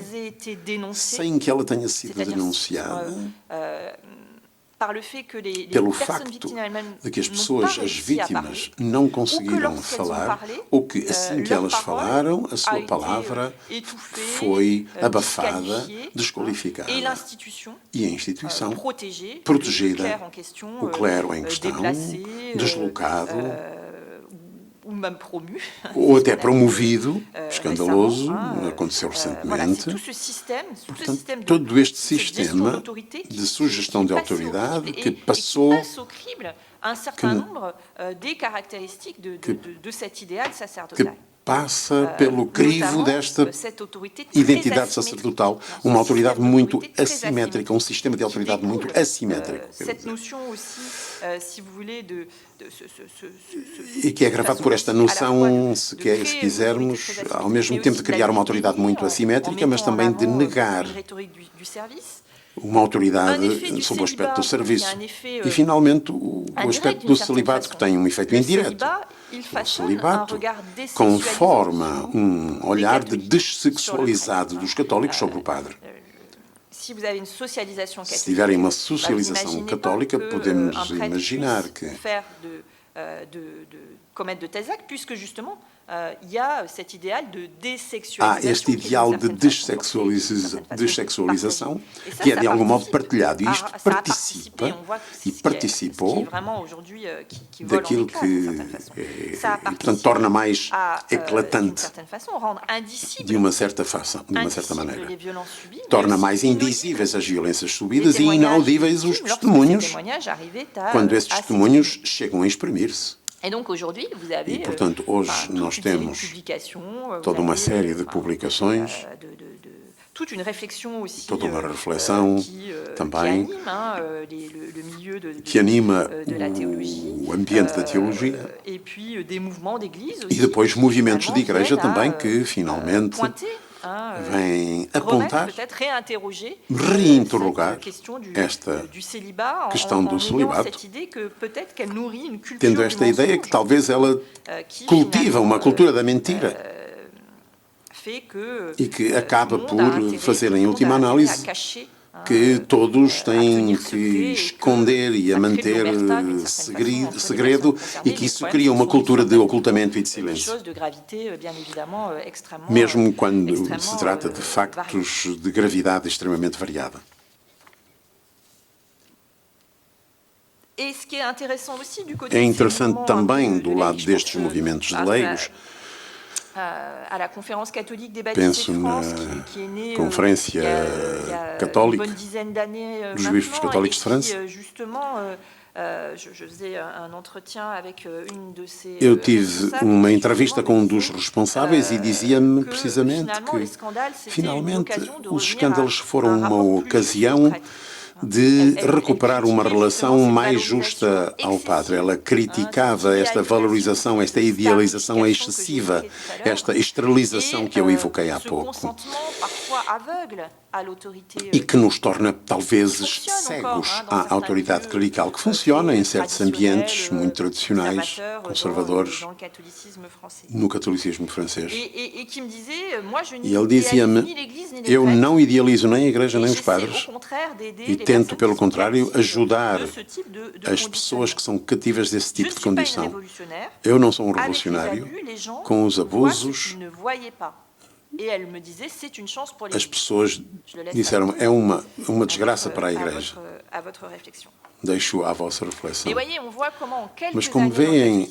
sem que ela tenha sido denunciada? Pelo facto de que as pessoas, as vítimas, não conseguiram falar, ou que assim que elas falaram, a sua palavra foi abafada, desqualificada. E a instituição, protegida, o clero em questão, deslocado, ou até promovido, escandaloso, aconteceu recentemente. Portanto, todo este sistema de sugestão de autoridade que passou que passa pelo crivo desta identidade sacerdotal, uma autoridade muito assimétrica, um sistema de autoridade muito assimétrico. E que é agravado por esta noção, se quisermos, ao mesmo tempo de criar uma autoridade muito assimétrica, mas também de negar uma autoridade sob o aspecto do serviço. E, finalmente, o aspecto do celibato, que tem um efeito indireto. O celibato conforma um olhar de dessexualizado dos católicos sobre o padre. Se tiverem uma socialização católica, podemos imaginar que este ideal de dessexualização, que é de algum modo partilhado, e isto participou daquilo que, portanto, torna mais eclatante, de uma certa maneira. Torna mais indizíveis as violências subidas e inaudíveis os testemunhos, quando esses testemunhos chegam a exprimir-se. E, portanto, hoje nós temos toda uma série de publicações, toda uma reflexão também que anima o ambiente da teologia e depois movimentos de igreja também que, finalmente, vem apontar, reinterrogar esta questão do celibato, tendo esta ideia que talvez ela cultiva uma cultura da mentira e que acaba por fazer, em última análise, que todos têm que esconder e a manter segredo e que isso cria uma cultura de ocultamento e de silêncio. Mesmo quando se trata de factos de gravidade extremamente variada. É interessante também, do lado destes movimentos de leigos, penso na Conferência Católica dos Bispos Católicos de França. Eu tive uma entrevista com um dos responsáveis e dizia-me precisamente que, finalmente, os escândalos foram uma ocasião de recuperar uma relação mais justa ao padre. Ela criticava esta valorização, esta idealização excessiva, esta esterilização que eu evoquei há pouco. E que nos torna, talvez, cegos à autoridade clerical, que funciona em certos ambientes muito tradicionais, conservadores, no catolicismo francês. E ele dizia-me, eu não idealizo nem a Igreja nem os padres, e tento, pelo contrário, ajudar as pessoas que são cativas desse tipo de condição. Eu não sou um revolucionário com os abusos. As pessoas disseram, é uma desgraça para a Igreja. Deixo à vossa reflexão. Mas como veem,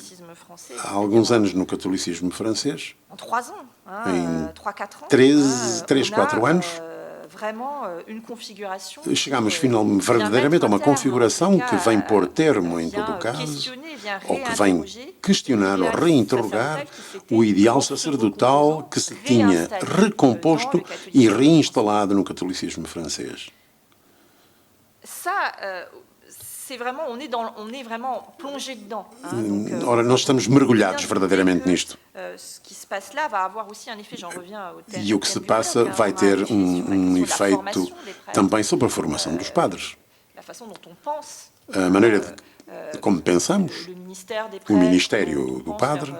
há alguns anos no catolicismo francês, em 3, 4 anos, chegamos finalmente verdadeiramente a uma configuração que vem pôr termo, em todo o caso, ou que vem questionar ou reinterrogar o ideal sacerdotal que se tinha recomposto e reinstalado no catolicismo francês. Ora, nós estamos mergulhados verdadeiramente nisto. E o que se passa vai ter um efeito também sobre a formação dos padres. A maneira de como pensamos, o ministério do padre,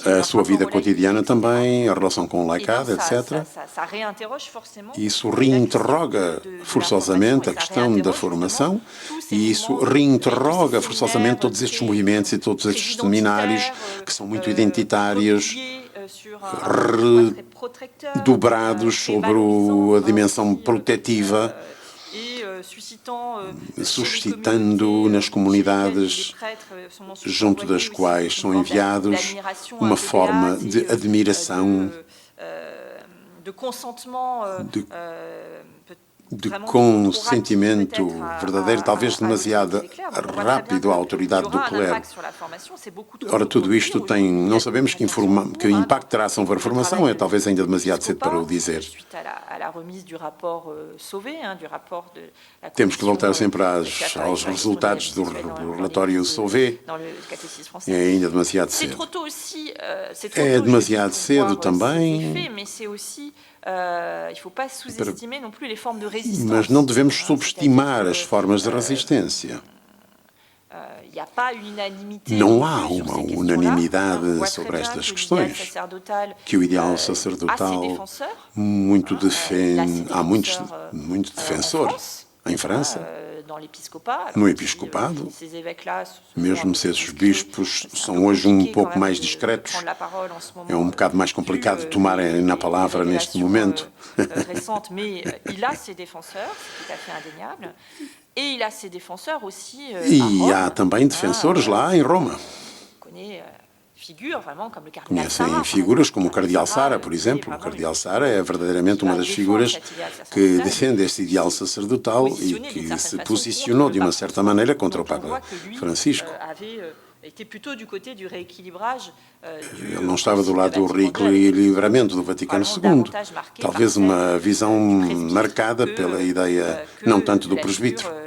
a sua vida cotidiana também, a relação com o laicado, etc. Isso reinterroga forçosamente a questão da formação e isso reinterroga forçosamente todos estes movimentos e todos estes seminários que são muito identitários, redobrados sobre a dimensão protetiva, suscitando nas comunidades junto das quais são enviados uma forma de admiração, de consentimento verdadeiro, talvez demasiado rápido à autoridade do clero. Ora, tudo isto tem, não sabemos que impacto terá sobre a formação, é talvez ainda demasiado cedo para o dizer. Temos que voltar sempre aos resultados do relatório Sauvé, é ainda demasiado cedo. É demasiado cedo também. Mas não devemos subestimar as formas de resistência. Não há uma unanimidade sobre estas questões, que o ideal sacerdotal há muito defensor em França, no episcopado, mesmo se esses bispos são hoje um pouco mais discretos, é um bocado mais complicado tomarem na palavra neste momento. E há também defensores lá em Roma. Conhecem figuras como o Cardeal Sarah, por exemplo. O Cardeal Sarah é verdadeiramente uma das figuras que defende este ideal sacerdotal e que se posicionou de uma certa maneira contra o Papa Francisco. Ele não estava do lado do reequilibramento do Vaticano II. Talvez uma visão marcada pela ideia, não tanto do presbítero,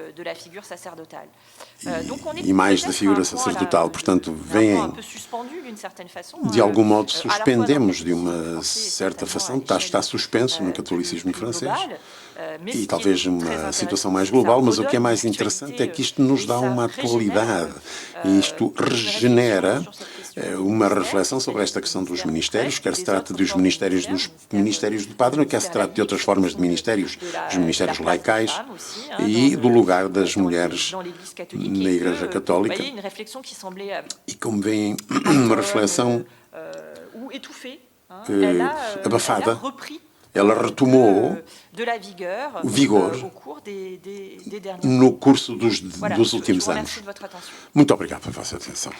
e mais da figura sacerdotal. Portanto, vêm, de algum modo, suspendemos de uma certa fação, está suspenso no catolicismo francês, e talvez uma situação mais global, mas o que é mais interessante é que isto nos dá uma atualidade, e isto regenera uma reflexão sobre esta questão dos ministérios, quer se trate dos ministérios do padre, quer se trate de outras formas de ministérios, os ministérios laicais e do lugar das mulheres na Igreja Católica. E como veem, uma reflexão abafada, ela retomou o vigor no curso dos últimos anos. Muito obrigado pela vossa atenção.